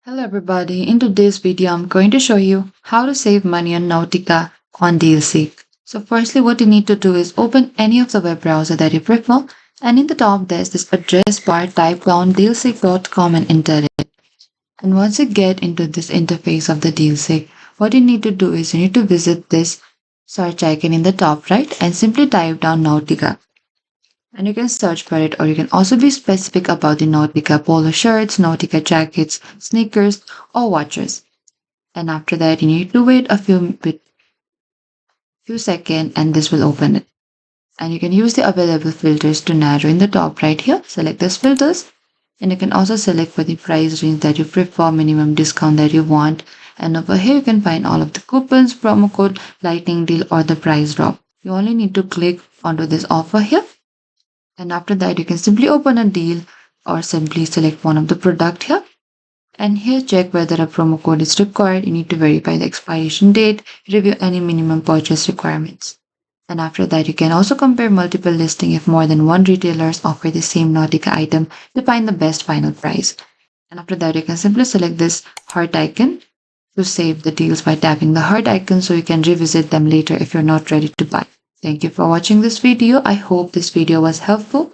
Hello everybody, in today's video I'm going to show you how to save money on Nautica on DealSeek. So firstly what you need to do is open any of the web browser that you prefer, and in the top there's this address bar. Type down dealseek.com and enter it. And once you get into this interface of the DealSeek, what you need to do is you need to visit this search icon in the top right and simply type down Nautica. And you can search for it, or you can also be specific about the Nautica polo shirts, Nautica jackets, sneakers, or watches. And after that, you need to wait a few seconds and this will open it. And you can use the available filters to narrow in the top right here. Select these filters, and you can also select for the price range that you prefer, minimum discount that you want. And over here, you can find all of the coupons, promo code, lightning deal, or the price drop. You only need to click onto this offer here. And after that, you can simply open a deal or simply select one of the product here. And here check whether a promo code is required. You need to verify the expiration date, review any minimum purchase requirements. And after that, you can also compare multiple listings if more than one retailers offer the same Nautica item to find the best final price. And after that, you can simply select this heart icon to save the deals by tapping the heart icon so you can revisit them later if you're not ready to buy. Thank you for watching this video. I hope this video was helpful.